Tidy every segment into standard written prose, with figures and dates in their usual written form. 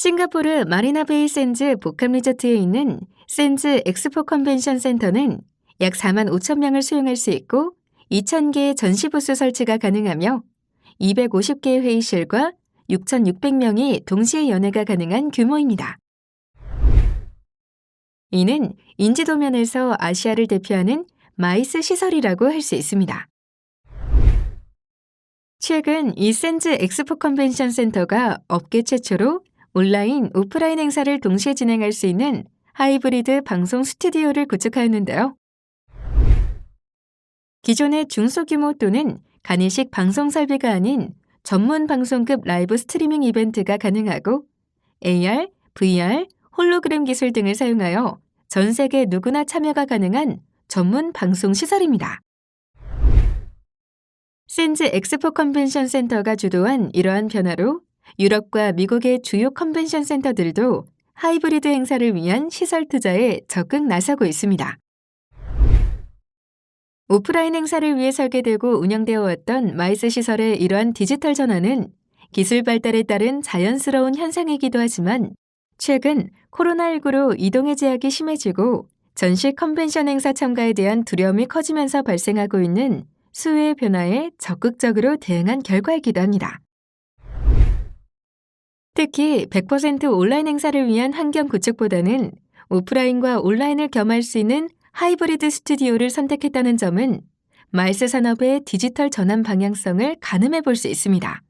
싱가포르 마리나베이 샌즈 복합리조트에 있는 샌즈 엑스포 컨벤션 센터는 약 4만 5천 명을 수용할 수 있고 2,000개의 전시 부스 설치가 가능하며 250개의 회의실과 6,600명이 동시에 연회가 가능한 규모입니다. 이는 인지도면에서 아시아를 대표하는 마이스 시설이라고 할 수 있습니다. 최근 이 샌즈 엑스포 컨벤션 센터가 업계 최초로 온라인, 오프라인 행사를 동시에 진행할 수 있는 하이브리드 방송 스튜디오를 구축하였는데요. 기존의 중소규모 또는 간이식 방송 설비가 아닌 전문 방송급 라이브 스트리밍 이벤트가 가능하고 AR, VR, 홀로그램 기술 등을 사용하여 전 세계 누구나 참여가 가능한 전문 방송 시설입니다. 샌즈 엑스포 컨벤션 센터가 주도한 이러한 변화로 유럽과 미국의 주요 컨벤션 센터들도 하이브리드 행사를 위한 시설 투자에 적극 나서고 있습니다. 오프라인 행사를 위해 설계되고 운영되어 왔던 마이스 시설의 이러한 디지털 전환은 기술 발달에 따른 자연스러운 현상이기도 하지만 최근 코로나19로 이동의 제약이 심해지고 전시 컨벤션 행사 참가에 대한 두려움이 커지면서 발생하고 있는 수요의 변화에 적극적으로 대응한 결과이기도 합니다. 특히 100% 온라인 행사를 위한 환경 구축보다는 오프라인과 온라인을 겸할 수 있는 하이브리드 스튜디오를 선택했다는 점은 마이스 산업의 디지털 전환 방향성을 가늠해 볼 수 있습니다.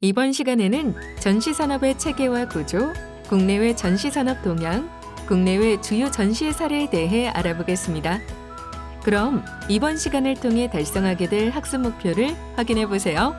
이번 시간에는 전시 산업의 체계와 구조, 국내외 전시 산업 동향, 국내외 주요 전시의 사례에 대해 알아보겠습니다. 그럼 이번 시간을 통해 달성하게 될 학습 목표를 확인해 보세요.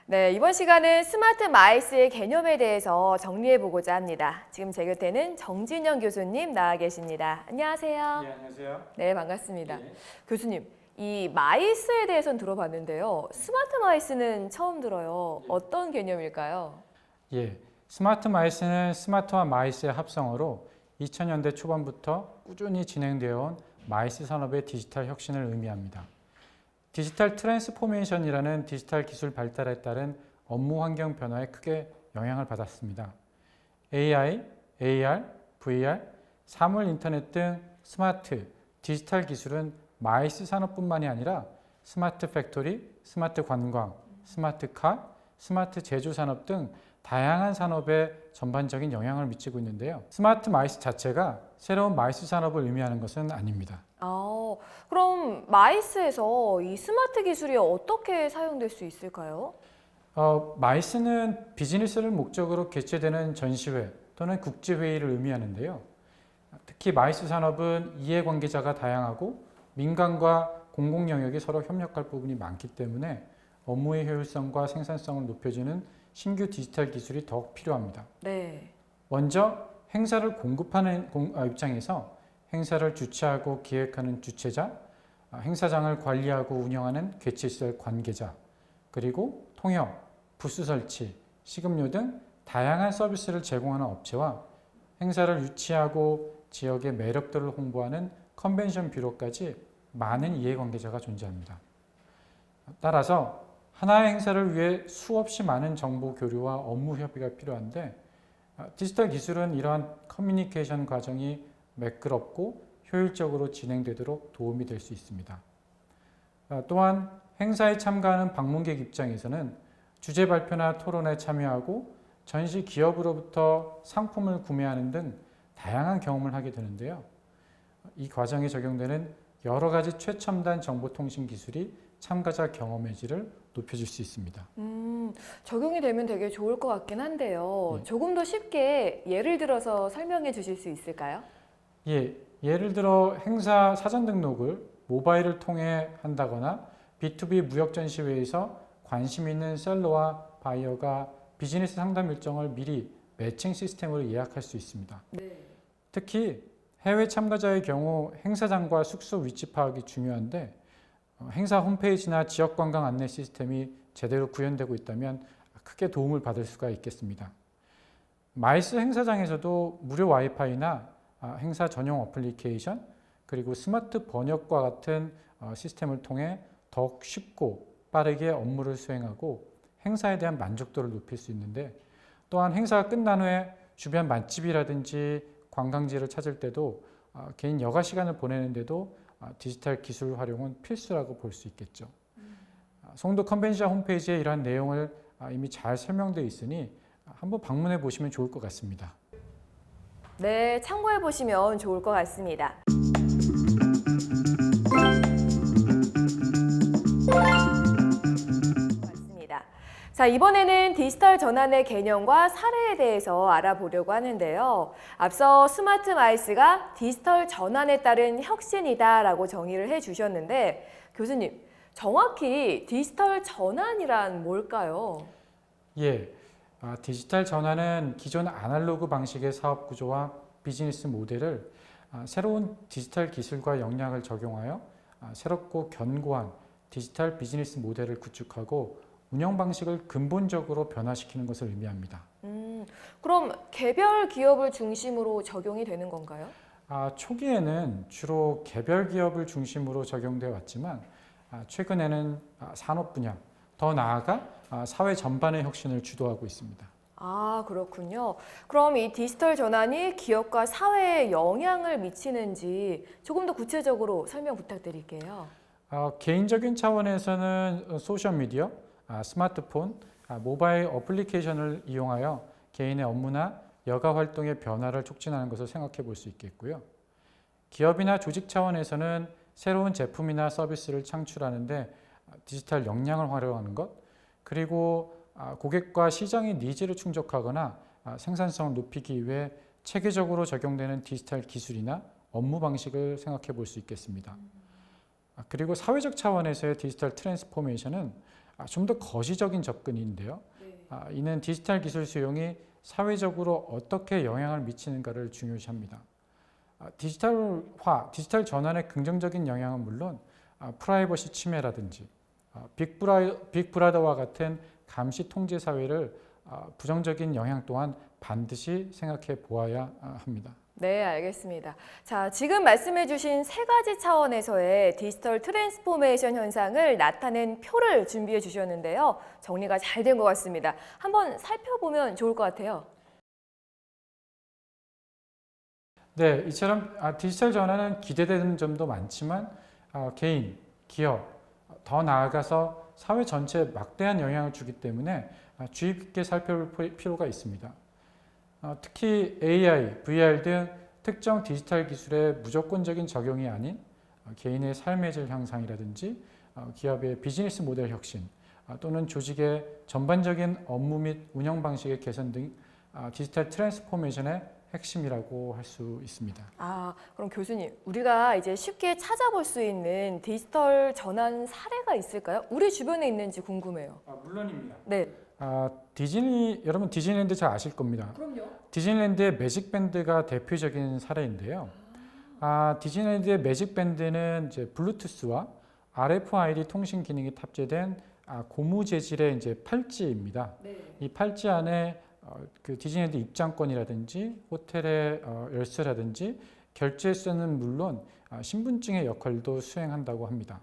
네, 이번 시간은 스마트 마이스의 개념에 대해서 정리해보고자 합니다. 지금 제 곁에는 정진영 교수님 나와 계십니다. 안녕하세요. 네, 안녕하세요. 네, 반갑습니다. 네. 교수님, 이 마이스에 대해서는 들어봤는데요. 스마트 마이스는 처음 들어요. 어떤 개념일까요? 예, 스마트 마이스는 스마트와 마이스의 합성어로 2000년대 초반부터 꾸준히 진행되어 온 마이스 산업의 디지털 혁신을 의미합니다. 디지털 트랜스포메이션이라는 디지털 기술 발달에 따른 업무 환경 변화에 크게 영향을 받았습니다. AI, AR, VR, 사물 인터넷 등 스마트, 디지털 기술은 마이스 산업뿐만이 아니라 스마트 팩토리, 스마트 관광, 스마트 카, 스마트 제조 산업 등 다양한 산업에 전반적인 영향을 미치고 있는데요. 스마트 마이스 자체가 새로운 마이스 산업을 의미하는 것은 아닙니다. 그럼 마이스에서 이 스마트 기술이 어떻게 사용될 수 있을까요? 마이스는 비즈니스를 목적으로 개최되는 전시회 또는 국제회의를 의미하는데요. 특히 마이스 산업은 이해관계자가 다양하고 민간과 공공 영역이 서로 협력할 부분이 많기 때문에 업무의 효율성과 생산성을 높여주는 신규 디지털 기술이 더욱 필요합니다. 네. 먼저 행사를 공급하는 입장에서 행사를 주최하고 기획하는 주최자, 행사장을 관리하고 운영하는 개최시설 관계자, 그리고 통역, 부스 설치, 식음료 등 다양한 서비스를 제공하는 업체와 행사를 유치하고 지역의 매력도를 홍보하는 컨벤션 뷰로까지 많은 이해관계자가 존재합니다. 따라서 하나의 행사를 위해 수없이 많은 정보 교류와 업무 협의가 필요한데 디지털 기술은 이러한 커뮤니케이션 과정이 매끄럽고 효율적으로 진행되도록 도움이 될 수 있습니다. 또한 행사에 참가하는 방문객 입장에서는 주제 발표나 토론에 참여하고 전시 기업으로부터 상품을 구매하는 등 다양한 경험을 하게 되는데요. 이 과정에 적용되는 여러 가지 최첨단 정보통신 기술이 참가자 경험의 질을 높여줄 수 있습니다. 적용이 되면 되게 좋을 것 같긴 한데요. 예. 조금 더 쉽게 예를 들어서 설명해 주실 수 있을까요? 예, 예를 들어 행사 사전 등록을 모바일을 통해 한다거나 B2B 무역 전시회에서 관심 있는 셀러와 바이어가 비즈니스 상담 일정을 미리 매칭 시스템으로 예약할 수 있습니다. 네. 특히 해외 참가자의 경우 행사장과 숙소 위치 파악이 중요한데 행사 홈페이지나 지역 관광 안내 시스템이 제대로 구현되고 있다면 크게 도움을 받을 수가 있겠습니다. 마이스 행사장에서도 무료 와이파이나 행사 전용 어플리케이션 그리고 스마트 번역과 같은 시스템을 통해 더욱 쉽고 빠르게 업무를 수행하고 행사에 대한 만족도를 높일 수 있는데, 또한 행사가 끝난 후에 주변 맛집이라든지 관광지를 찾을 때도 개인 여가 시간을 보내는데도 디지털 기술 활용은 필수라고 볼 수 있겠죠. 송도 컨벤션 홈페이지에 이러한 내용을 이미 잘 설명되어 있으니 한번 방문해 보시면 좋을 것 같습니다. 네, 참고해 보시면 좋을 것 같습니다. 자, 이번에는 디지털 전환의 개념과 사례에 대해서 알아보려고 하는데요. 앞서 스마트 마이스가 디지털 전환에 따른 혁신이다라고 정의를 해주셨는데, 교수님, 정확히 디지털 전환이란 뭘까요? 예, 디지털 전환은 기존 아날로그 방식의 사업 구조와 비즈니스 모델을 새로운 디지털 기술과 역량을 적용하여 새롭고 견고한 디지털 비즈니스 모델을 구축하고 운영 방식을 근본적으로 변화시키는 것을 의미합니다. 그럼 개별 기업을 중심으로 적용이 되는 건가요? 초기에는 주로 개별 기업을 중심으로 적용되어 왔지만 최근에는 산업 분야, 더 나아가 사회 전반의 혁신을 주도하고 있습니다. 그렇군요. 그럼 이 디지털 전환이 기업과 사회에 영향을 미치는지 조금 더 구체적으로 설명 부탁드릴게요. 개인적인 차원에서는 소셜미디어, 스마트폰, 모바일 어플리케이션을 이용하여 개인의 업무나 여가 활동의 변화를 촉진하는 것을 생각해 볼 수 있겠고요. 기업이나 조직 차원에서는 새로운 제품이나 서비스를 창출하는데 디지털 역량을 활용하는 것, 그리고 고객과 시장의 니즈를 충족하거나 생산성을 높이기 위해 체계적으로 적용되는 디지털 기술이나 업무 방식을 생각해 볼 수 있겠습니다. 그리고 사회적 차원에서의 디지털 트랜스포메이션은 좀 더 거시적인 접근인데요. 이는 디지털 기술 수용이 사회적으로 어떻게 영향을 미치는가를 중요시합니다. 디지털 전환의 긍정적인 영향은 물론 프라이버시 침해라든지 빅브라더와 같은 감시 통제 사회를 부정적인 영향 또한 반드시 생각해 보아야 합니다. 네, 알겠습니다. 자, 지금 말씀해 주신 세 가지 차원에서의 디지털 트랜스포메이션 현상을 나타낸 표를 준비해 주셨는데요. 정리가 잘 된 것 같습니다. 한번 살펴보면 좋을 것 같아요. 네, 이처럼 디지털 전환은 기대되는 점도 많지만 개인, 기업, 더 나아가서 사회 전체에 막대한 영향을 주기 때문에 주의 깊게 살펴볼 필요가 있습니다. 특히 AI, VR 등 특정 디지털 기술의 무조건적인 적용이 아닌 개인의 삶의 질 향상이라든지 기업의 비즈니스 모델 혁신 또는 조직의 전반적인 업무 및 운영 방식의 개선 등 디지털 트랜스포메이션의 핵심이라고 할 수 있습니다. 그럼 교수님, 우리가 이제 쉽게 찾아볼 수 있는 디지털 전환 사례가 있을까요? 우리 주변에 있는지 궁금해요. 물론입니다. 네. 여러분 디즈니랜드 잘 아실 겁니다. 그럼요. 디즈니랜드의 매직 밴드가 대표적인 사례인데요. 디즈니랜드의 매직 밴드는 이제 블루투스와 RFID 통신 기능이 탑재된 고무 재질의 이제 팔찌입니다. 네. 이 팔찌 안에 그 디즈니랜드 입장권이라든지 호텔의 열쇠라든지 결제 수단은 물론 신분증의 역할도 수행한다고 합니다.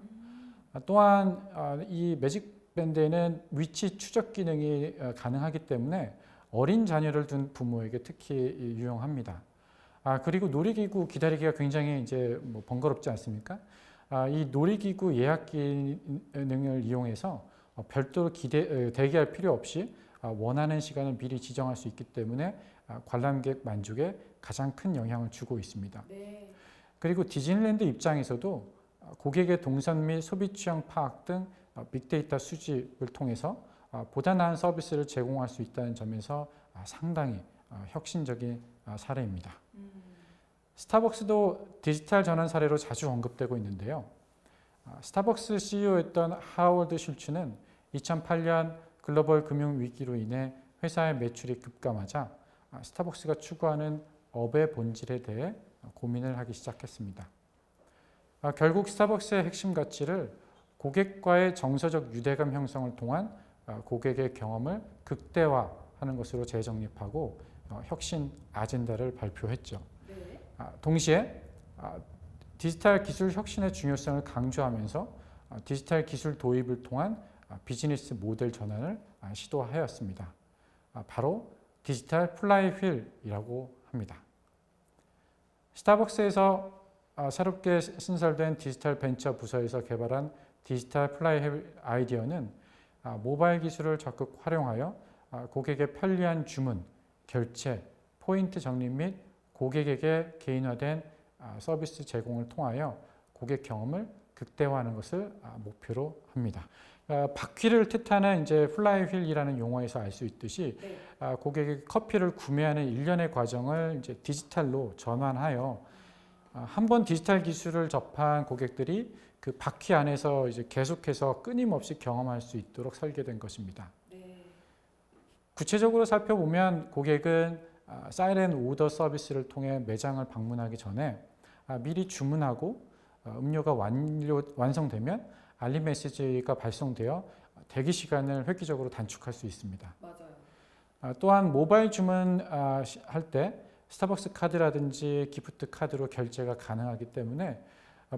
또한 이 매직 밴드에는 위치 추적 기능이 가능하기 때문에 어린 자녀를 둔 부모에게 특히 유용합니다. 그리고 놀이기구 기다리기가 굉장히 이제 번거롭지 않습니까? 이 놀이기구 예약 기능을 이용해서 별도로 대기할 필요 없이 원하는 시간을 미리 지정할 수 있기 때문에 관람객 만족에 가장 큰 영향을 주고 있습니다. 네. 그리고 디즈니랜드 입장에서도 고객의 동선 및 소비 취향 파악 등 빅데이터 수집을 통해서 보다 나은 서비스를 제공할 수 있다는 점에서 상당히 혁신적인 사례입니다. 스타벅스도 디지털 전환 사례로 자주 언급되고 있는데요. 스타벅스 CEO였던 하워드 슐츠는 2008년 글로벌 금융 위기로 인해 회사의 매출이 급감하자 스타벅스가 추구하는 업의 본질에 대해 고민을 하기 시작했습니다. 결국 스타벅스의 핵심 가치를 고객과의 정서적 유대감 형성을 통한 고객의 경험을 극대화하는 것으로 재정립하고 혁신 아젠다를 발표했죠. 네. 동시에 디지털 기술 혁신의 중요성을 강조하면서 디지털 기술 도입을 통한 비즈니스 모델 전환을 시도하였습니다. 바로 디지털 플라이휠이라고 합니다. 스타벅스에서 새롭게 신설된 디지털 벤처 부서에서 개발한 디지털 플라이휠 아이디어는 모바일 기술을 적극 활용하여 고객의 편리한 주문, 결제, 포인트 적립 및 고객에게 개인화된 서비스 제공을 통하여 고객 경험을 극대화하는 것을 목표로 합니다. 바퀴를 뜻하는 이제 플라이휠이라는 용어에서 알 수 있듯이 고객이 커피를 구매하는 일련의 과정을 이제 디지털로 전환하여 한 번 디지털 기술을 접한 고객들이 그 바퀴 안에서 이제 계속해서 끊임없이 경험할 수 있도록 설계된 것입니다. 구체적으로 살펴보면 고객은 사이렌 오더 서비스를 통해 매장을 방문하기 전에 미리 주문하고 음료가 완성되면 알림 메시지가 발송되어 대기 시간을 획기적으로 단축할 수 있습니다. 맞아요. 또한 모바일 주문할 때 스타벅스 카드라든지 기프트 카드로 결제가 가능하기 때문에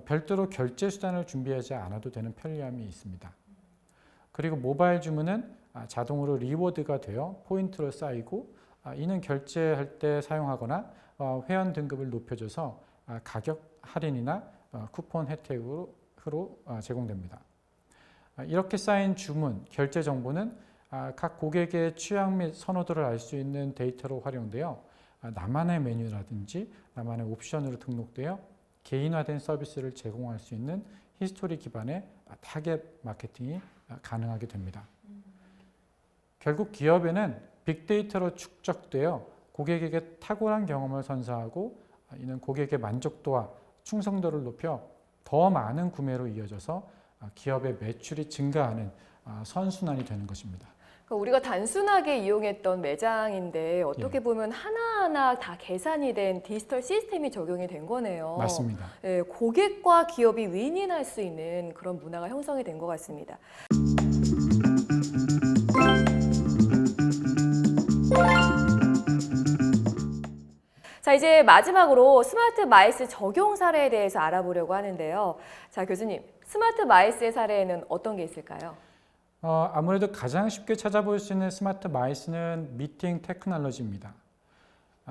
별도로 결제 수단을 준비하지 않아도 되는 편리함이 있습니다. 그리고 모바일 주문은 자동으로 리워드가 되어 포인트로 쌓이고 이는 결제할 때 사용하거나 회원 등급을 높여줘서 가격 할인이나 쿠폰 혜택으로 제공됩니다. 이렇게 쌓인 주문, 결제 정보는 각 고객의 취향 및 선호도를 알 수 있는 데이터로 활용되어 나만의 메뉴라든지 나만의 옵션으로 등록되어 개인화된 서비스를 제공할 수 있는 히스토리 기반의 타겟 마케팅이 가능하게 됩니다. 결국 기업에는 빅데이터로 축적되어 고객에게 탁월한 경험을 선사하고 이는 고객의 만족도와 충성도를 높여 더 많은 구매로 이어져서 기업의 매출이 증가하는 선순환이 되는 것입니다. 그러니까 우리가 단순하게 이용했던 매장인데 어떻게 보면 하나하나 다 계산이 된 디지털 시스템이 적용이 된 거네요. 맞습니다. 네, 고객과 기업이 윈윈할 수 있는 그런 문화가 형성이 된 것 같습니다. 자, 이제 마지막으로 스마트 마이스 적용 사례에 대해서 알아보려고 하는데요. 자, 교수님, 스마트 마이스의 사례에는 어떤 게 있을까요? 아무래도 가장 쉽게 찾아볼 수 있는 스마트 마이스는 미팅 테크놀로지입니다.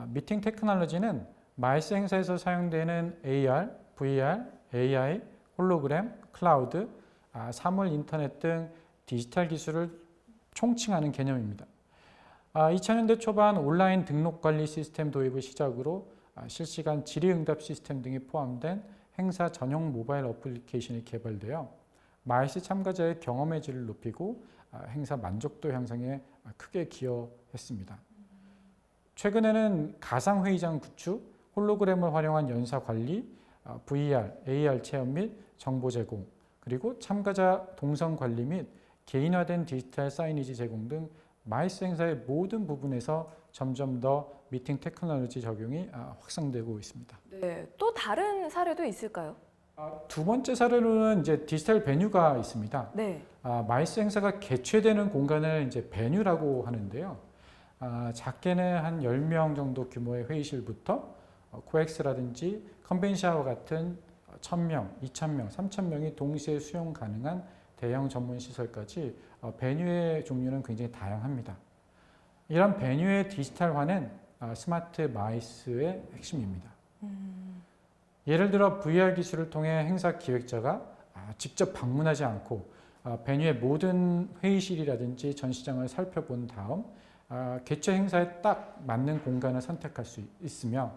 미팅 테크놀로지는 마이스 행사에서 사용되는 AR, VR, AI, 홀로그램, 클라우드, 사물 인터넷 등 디지털 기술을 총칭하는 개념입니다. 2000년대 초반 온라인 등록 관리 시스템 도입을 시작으로 실시간 질의응답 시스템 등이 포함된 행사 전용 모바일 어플리케이션이 개발되어 마이스 참가자의 경험의 질을 높이고 행사 만족도 향상에 크게 기여했습니다. 최근에는 가상회의장 구축, 홀로그램을 활용한 연사 관리, VR, AR 체험 및 정보 제공, 그리고 참가자 동선 관리 및 개인화된 디지털 사이니지 제공 등 마이스 행사의 모든 부분에서 점점 더 미팅 테크놀로지 적용이 확산되고 있습니다. 네, 또 다른 사례도 있을까요? 두 번째 사례로는 이제 디지털 베뉴가 있습니다. 네. 마이스 행사가 개최되는 공간을 이제 베뉴라고 하는데요. 작게는 한 10명 정도 규모의 회의실부터 코엑스라든지 컨벤션과 같은 1000명, 2000명, 3000명이 동시에 수용 가능한 대형 전문 시설까지 베뉴의 종류는 굉장히 다양합니다. 이런 베뉴의 디지털화는 스마트 마이스의 핵심입니다. 예를 들어 VR 기술을 통해 행사 기획자가 직접 방문하지 않고 베뉴의 모든 회의실이라든지 전시장을 살펴본 다음 개최 행사에 딱 맞는 공간을 선택할 수 있으며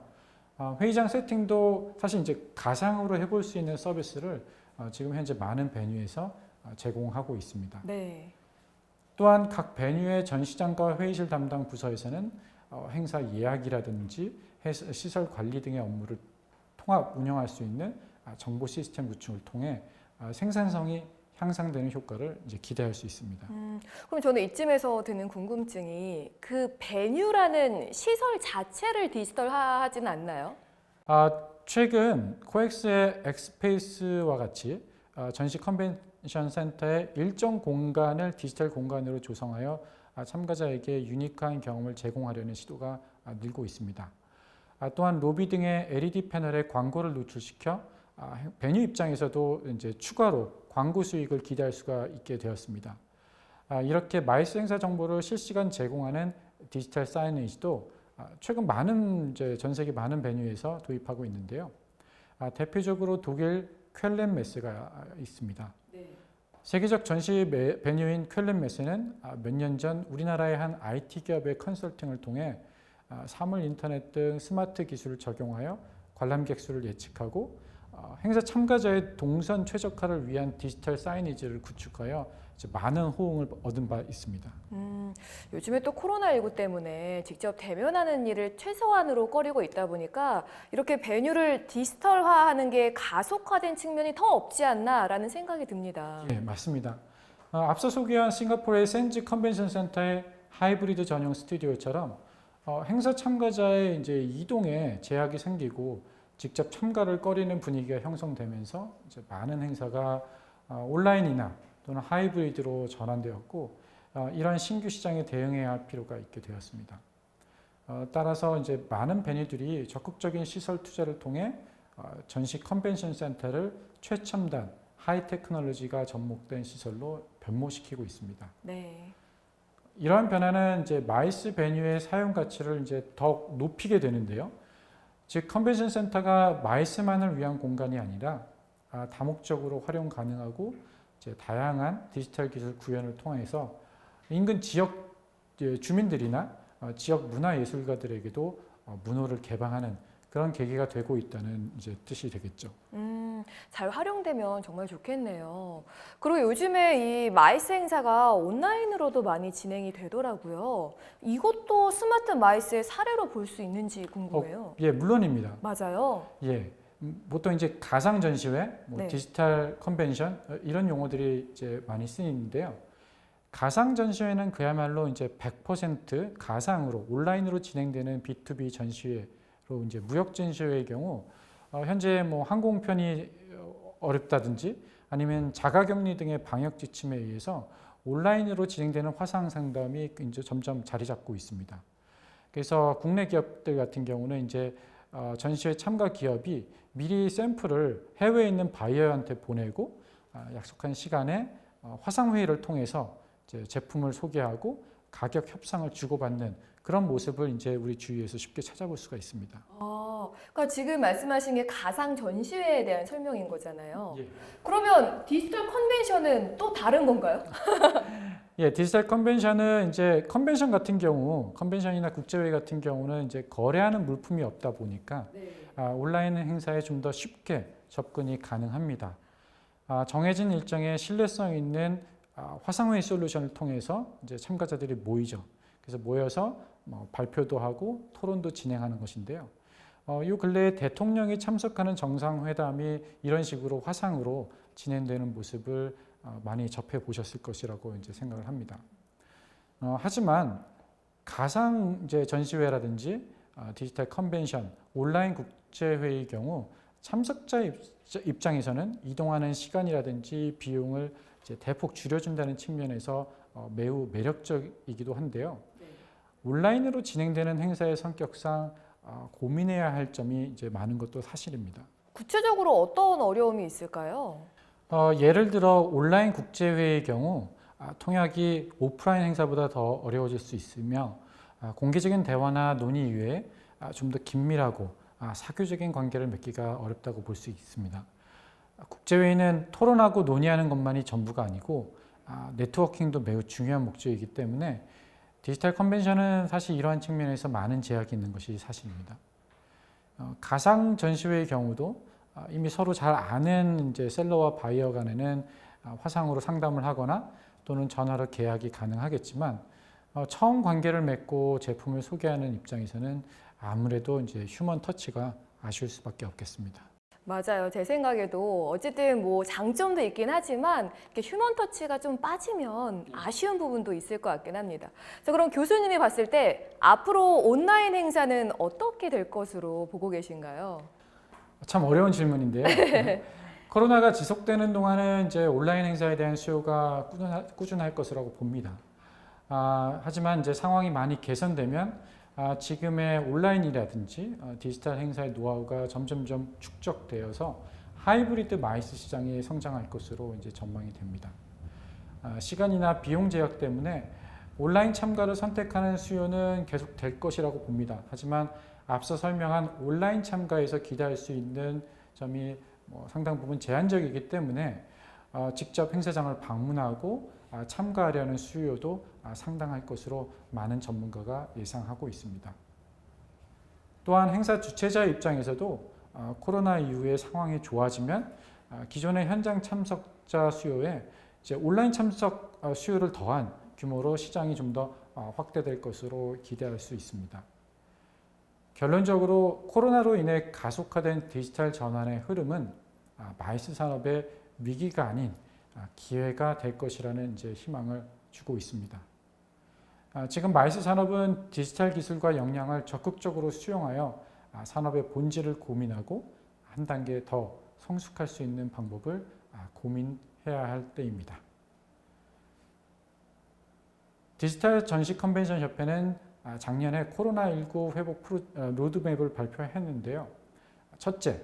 회의장 세팅도 사실 이제 가상으로 해볼 수 있는 서비스를 지금 현재 많은 베뉴에서 제공하고 있습니다. 네. 또한 각 베뉴의 전시장과 회의실 담당 부서에서는 행사 예약이라든지 시설 관리 등의 업무를 통합 운영할 수 있는 정보 시스템 구축을 통해 생산성이 향상되는 효과를 이제 기대할 수 있습니다. 그럼 저는 이쯤에서 드는 궁금증이 그 베뉴라는 시설 자체를 디지털화하지는 않나요? 최근 코엑스의 엑스페이스와 같이 전시 컨벤션 컨벤션 센터의 일정 공간을 디지털 공간으로 조성하여 참가자에게 유니크한 경험을 제공하려는 시도가 늘고 있습니다. 또한 로비 등의 LED 패널에 광고를 노출시켜 베뉴 입장에서도 이제 추가로 광고 수익을 기대할 수가 있게 되었습니다. 이렇게 마이스 행사 정보를 실시간 제공하는 디지털 사이니지도 최근 전 세계 많은 베뉴에서 도입하고 있는데요. 대표적으로 독일 쾰른 메스가 있습니다. 네. 세계적 전시 베뉴인 쾰른 메스는 몇 년 전 우리나라의 한 IT 기업의 컨설팅을 통해 사물 인터넷 등 스마트 기술을 적용하여 관람객 수를 예측하고 행사 참가자의 동선 최적화를 위한 디지털 사이니지를 구축하여 많은 호응을 얻은 바 있습니다. 요즘에 또 코로나19 때문에 직접 대면하는 일을 최소한으로 꺼리고 있다 보니까 이렇게 베뉴를 디지털화하는 게 가속화된 측면이 더 없지 않나라는 생각이 듭니다. 네, 맞습니다. 앞서 소개한 싱가포르의 센즈 컨벤션 센터의 하이브리드 전용 스튜디오처럼 행사 참가자의 이제 이동에 제약이 생기고 직접 참가를 꺼리는 분위기가 형성되면서 이제 많은 행사가 온라인이나 또는 하이브리드로 전환되었고 이러한 신규 시장에 대응해야 할 필요가 있게 되었습니다. 따라서 이제 많은 베뉴들이 적극적인 시설 투자를 통해 전시 컨벤션 센터를 최첨단 하이 테크놀로지가 접목된 시설로 변모시키고 있습니다. 네. 이러한 변화는 이제 마이스 베뉴의 사용 가치를 이제 더욱 높이게 되는데요. 즉 컨벤션 센터가 마이스만을 위한 공간이 아니라 다목적으로 활용 가능하고 이제 다양한 디지털 기술 구현을 통해서 인근 지역 주민들이나 지역 문화 예술가들에게도 문호를 개방하는 그런 계기가 되고 있다는 이제 뜻이 되겠죠. 잘 활용되면 정말 좋겠네요. 그리고 요즘에 이 마이스 행사가 온라인으로도 많이 진행이 되더라고요. 이것도 스마트 마이스의 사례로 볼 수 있는지 궁금해요. 예, 물론입니다. 맞아요. 예, 보통 이제 가상 전시회, 네. 디지털 컨벤션 이런 용어들이 이제 많이 쓰이는데요. 가상 전시회는 그야말로 이제 100% 가상으로 온라인으로 진행되는 B2B 전시회로 이제 무역 전시회의 경우 현재 항공편이 어렵다든지 아니면 자가격리 등의 방역 지침에 의해서 온라인으로 진행되는 화상 상담이 이제 점점 자리 잡고 있습니다. 그래서 국내 기업들 같은 경우는 이제 전시회 참가 기업이 미리 샘플을 해외에 있는 바이어한테 보내고 약속한 시간에 화상 회의를 통해서 이제 제품을 소개하고 가격 협상을 주고받는 그런 모습을 이제 우리 주위에서 쉽게 찾아볼 수가 있습니다. 그러니까 지금 말씀하신 게 가상 전시회에 대한 설명인 거잖아요. 예. 그러면 디지털 컨벤션은 또 다른 건가요? 예, 디지털 컨벤션은 이제 컨벤션 같은 경우, 컨벤션이나 국제회의 같은 경우는 이제 거래하는 물품이 없다 보니까 온라인 행사에 좀 더 쉽게 접근이 가능합니다. 정해진 일정에 신뢰성 있는 화상회의 솔루션을 통해서 이제 참가자들이 모이죠. 그래서 모여서 발표도 하고 토론도 진행하는 것인데요. 이 근래에 대통령이 참석하는 정상회담이 이런 식으로 화상으로 진행되는 모습을 많이 접해 보셨을 것이라고 이제 생각을 합니다. 하지만 가상 이제 전시회라든지 디지털 컨벤션, 온라인 국제회의 경우 참석자 입장에서는 이동하는 시간이라든지 비용을 이제 대폭 줄여준다는 측면에서 매우 매력적이기도 한데요. 온라인으로 진행되는 행사의 성격상 고민해야 할 점이 이제 많은 것도 사실입니다. 구체적으로 어떤 어려움이 있을까요? 예를 들어 온라인 국제회의의 경우 통역이 오프라인 행사보다 더 어려워질 수 있으며 공개적인 대화나 논의 이외에 좀 더 긴밀하고 사교적인 관계를 맺기가 어렵다고 볼 수 있습니다. 국제회의는 토론하고 논의하는 것만이 전부가 아니고 네트워킹도 매우 중요한 목적이기 때문에 디지털 컨벤션은 사실 이러한 측면에서 많은 제약이 있는 것이 사실입니다. 가상 전시회의 경우도 이미 서로 잘 아는 이제 셀러와 바이어 간에는 화상으로 상담을 하거나 또는 전화로 계약이 가능하겠지만 처음 관계를 맺고 제품을 소개하는 입장에서는 아무래도 이제 휴먼 터치가 아쉬울 수밖에 없겠습니다. 맞아요. 제 생각에도 어쨌든 장점도 있긴 하지만 이렇게 휴먼 터치가 좀 빠지면 아쉬운 부분도 있을 것 같긴 합니다. 자, 그럼 교수님이 봤을 때 앞으로 온라인 행사는 어떻게 될 것으로 보고 계신가요? 참 어려운 질문인데요. 코로나가 지속되는 동안은 이제 온라인 행사에 대한 수요가 꾸준할 것이라고 봅니다. 하지만 이제 상황이 많이 개선되면 지금의 온라인이라든지 디지털 행사의 노하우가 점점점 축적되어서 하이브리드 마이스 시장이 성장할 것으로 이제 전망이 됩니다. 시간이나 비용 제약 때문에 온라인 참가를 선택하는 수요는 계속 될 것이라고 봅니다. 하지만 앞서 설명한 온라인 참가에서 기대할 수 있는 점이 상당 부분 제한적이기 때문에 직접 행사장을 방문하고 참가하려는 수요도 상당할 것으로 많은 전문가가 예상하고 있습니다. 또한 행사 주최자 입장에서도 코로나 이후에 상황이 좋아지면 기존의 현장 참석자 수요에 이제 온라인 참석 수요를 더한 규모로 시장이 좀 더 확대될 것으로 기대할 수 있습니다. 결론적으로 코로나로 인해 가속화된 디지털 전환의 흐름은 마이스 산업의 위기가 아닌 기회가 될 것이라는 이제 희망을 주고 있습니다. 지금 마이스 산업은 디지털 기술과 역량을 적극적으로 수용하여 산업의 본질을 고민하고 한 단계 더 성숙할 수 있는 방법을 고민해야 할 때입니다. 디지털 전시 컨벤션 협회는 작년에 코로나19 회복 로드맵을 발표했는데요. 첫째,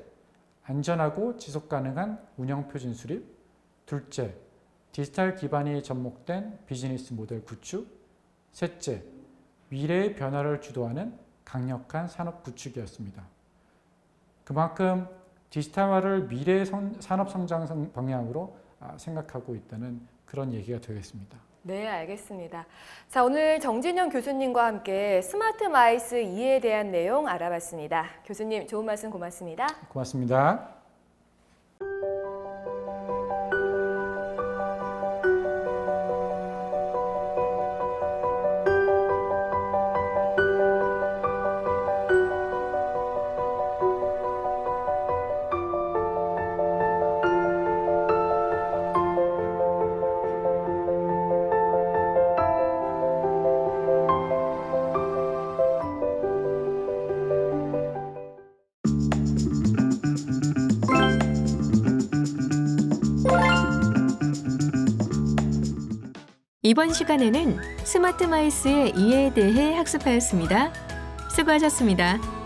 안전하고 지속 가능한 운영 표준 수립. 둘째, 디지털 기반이 접목된 비즈니스 모델 구축. 셋째, 미래의 변화를 주도하는 강력한 산업 구축이었습니다. 그만큼 디지털화를 미래의 산업 성장 방향으로 생각하고 있다는 그런 얘기가 되겠습니다. 네, 알겠습니다. 자, 오늘 정진영 교수님과 함께 스마트 마이스 2에 대한 내용 알아봤습니다. 교수님, 좋은 말씀 고맙습니다. 고맙습니다. 이번 시간에는 스마트 마이스의 이해에 대해 학습하였습니다. 수고하셨습니다.